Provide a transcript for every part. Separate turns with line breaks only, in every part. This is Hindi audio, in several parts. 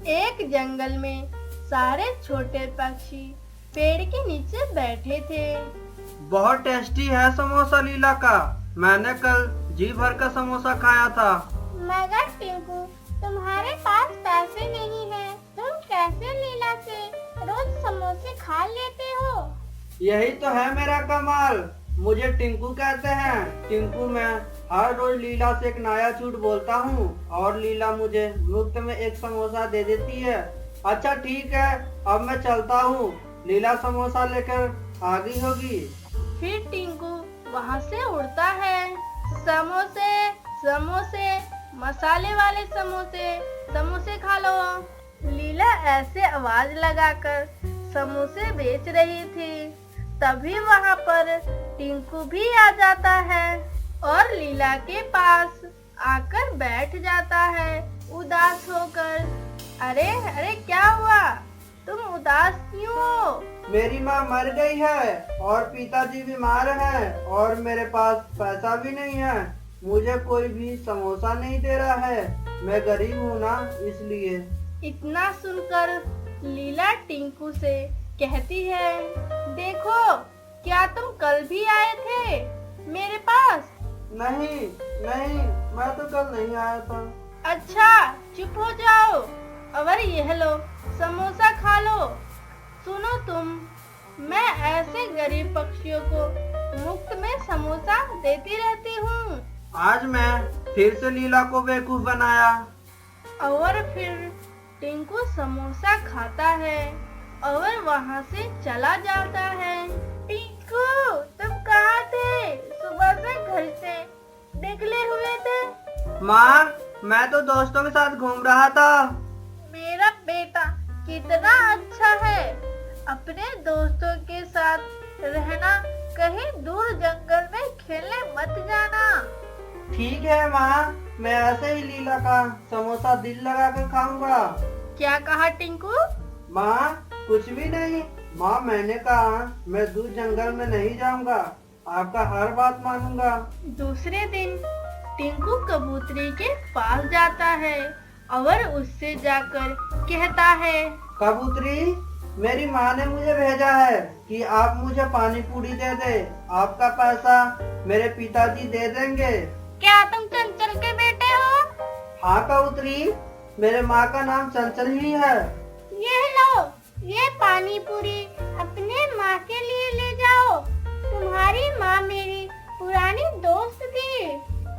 एक जंगल में सारे छोटे पक्षी पेड़ के नीचे बैठे थे।
बहुत टेस्टी है समोसा लीला का। मैंने कल जी भर का समोसा खाया था।
मगर टिंकू, तुम्हारे पास पैसे नहीं हैं। तुम कैसे लीला से रोज समोसे खा लेते हो?
यही तो है मेरा कमाल। मुझे टिंकू कहते हैं। टिंकू, मैं हर रोज लीला से एक नया झूठ बोलता हूँ और लीला मुझे मुफ्त में एक समोसा दे देती है। अच्छा ठीक है, अब मैं चलता हूँ। लीला समोसा लेकर आ गई होगी।
फिर टिंकू वहाँ से उड़ता है। समोसे समोसे, मसाले वाले समोसे, समोसे खा लो। लीला ऐसे आवाज लगाकर समोसे बेच रही थी। तभी वहाँ पर टिंकू भी आ जाता है और लीला के पास आकर बैठ जाता है उदास होकर। अरे अरे, क्या हुआ? तुम उदास क्यों हो?
मेरी माँ मर गई है और पिताजी बीमार हैं और मेरे पास पैसा भी नहीं है। मुझे कोई भी समोसा नहीं दे रहा है। मैं गरीब हूँ ना, इसलिए।
इतना सुनकर लीला टिंकू से कहती है, देखो, क्या तुम कल भी आए थे मेरे पास?
नहीं नहीं, मैं तो कल नहीं आया था।
अच्छा, चुप हो जाओ। और यह लो, समोसा खा लो। सुनो तुम, मैं ऐसे गरीब पक्षियों को मुफ्त में समोसा देती रहती हूँ।
आज मैं फिर से लीला को बेवकूफ बनाया।
और फिर टिंकू समोसा खाता है और वहाँ से चला जाता है। टिंकू, तुम कहाँ थे? सुबह से घर से निकले हुए थे।
माँ, मैं तो दोस्तों के साथ घूम रहा था।
मेरा बेटा कितना अच्छा है। अपने दोस्तों के साथ रहना, कहीं दूर जंगल में खेलने मत जाना।
ठीक है माँ, मैं ऐसे ही लीला का समोसा दिल लगा कर खाऊंगा।
क्या कहा टिंकू?
माँ, कुछ भी नहीं। माँ, मैंने कहा मैं दूर जंगल में नहीं जाऊंगा। आपका हर बात मानूंगा।
दूसरे दिन टिंकू कबूतरी के पास जाता है और उससे जाकर कहता है,
कबूतरी, मेरी माँ ने मुझे भेजा है कि आप मुझे पानी पूरी दे दे। आपका पैसा मेरे पिताजी दे देंगे।
क्या तुम चंचल के बेटे हो?
हाँ कबूतरी, मेरे माँ का नाम चंचल ही है।
ये लो, ये पानी पूरी अपने माँ के लिए ले जाओ। तुम्हारी माँ मेरी पुरानी दोस्त थी।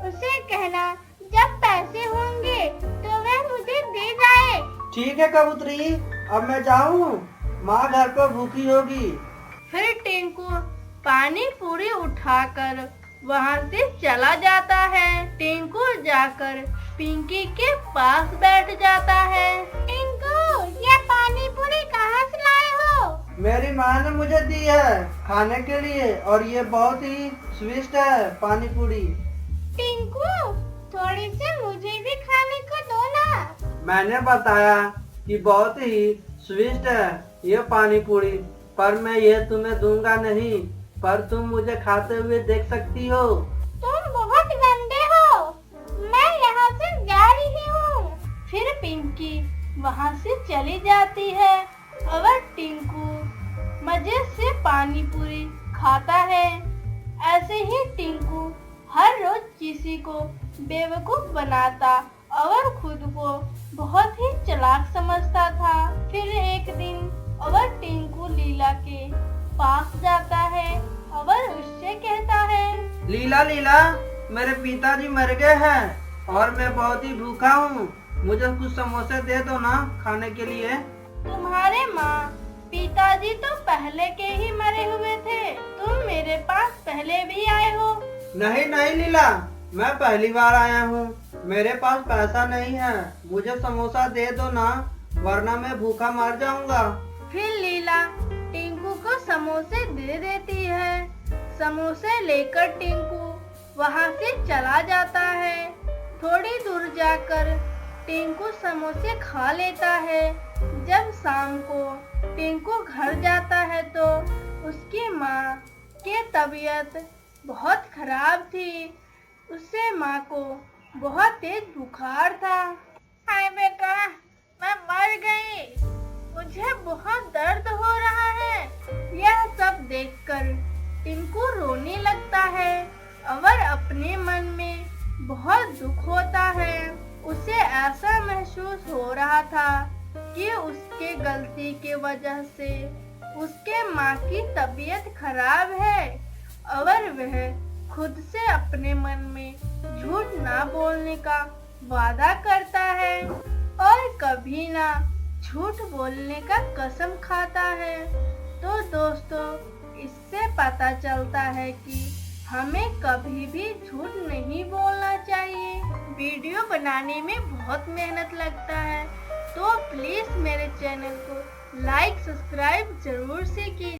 उसे कहना जब पैसे होंगे तो वह मुझे दे जाए।
ठीक है कबूतरी, अब मैं जाऊँ। माँ घर पर भूखी होगी।
फिर टिंकू पानी पूरी उठाकर वहाँ से चला जाता है। टिंकू जाकर पिंकी के पास बैठ जाता है।
टिंकू, ये पानी पूरी कहाँ से लाए हो?
मेरी माँ ने मुझे दी है खाने के लिए और ये बहुत ही स्वादिष्ट है पानी पूरी।
टिंकू, थोड़ी सी मुझे भी खाने को दो ना।
मैंने बताया कि बहुत ही स्वादिष्ट है ये पानी पूरी, पर मैं ये तुम्हें दूंगा नहीं। पर तुम मुझे खाते हुए देख सकती हो।
तुम बहुत गंदे हो। मैं यहाँ से जा रही हूँ।
फिर पिंकी वहाँ से चली जाती है और टिंकू मजे से पानी पूरी खाता है। ऐसे ही टिंकू हर रोज किसी को बेवकूफ बनाता और खुद को बहुत ही चालाक समझता था। फिर एक दिन और टिंकू लीला के पास जाता है और उससे कहता है,
लीला लीला, मेरे पिताजी मर गए हैं और मैं बहुत ही भूखा हूँ। मुझे कुछ समोसे दे दो ना खाने के लिए।
तुम्हारे माँ पिताजी तो पहले के ही मरे हुए थे। तुम मेरे पास पहले भी आए हो।
नहीं नहीं लीला, मैं पहली बार आया हूँ। मेरे पास पैसा नहीं है। मुझे समोसा दे दो ना, वरना मैं भूखा मर जाऊंगा।
फिर लीला टिंकू को समोसे दे देती है। समोसे लेकर टिंकू वहाँ से चला जाता है। थोड़ी दूर जाकर टिंकू समोसे खा लेता है। जब शाम को टिंकू घर जाता है तो उसकी माँ की तबीयत बहुत खराब थी। उससे माँ को बहुत तेज बुखार था।
हाय बेटा, मैं मर
दुख होता है। उसे ऐसा महसूस हो रहा था कि उसके गलती की वजह से उसके माँ की तबीयत खराब है और वह खुद से अपने मन में झूठ ना बोलने का वादा करता है और कभी ना झूठ बोलने का कसम खाता है। तो दोस्तों, इससे पता चलता है कि हमें कभी भी झूठ नहीं बोलना चाहिए। वीडियो बनाने में बहुत मेहनत लगता है, तो प्लीज मेरे चैनल को लाइक सब्सक्राइब जरूर से कीजिए।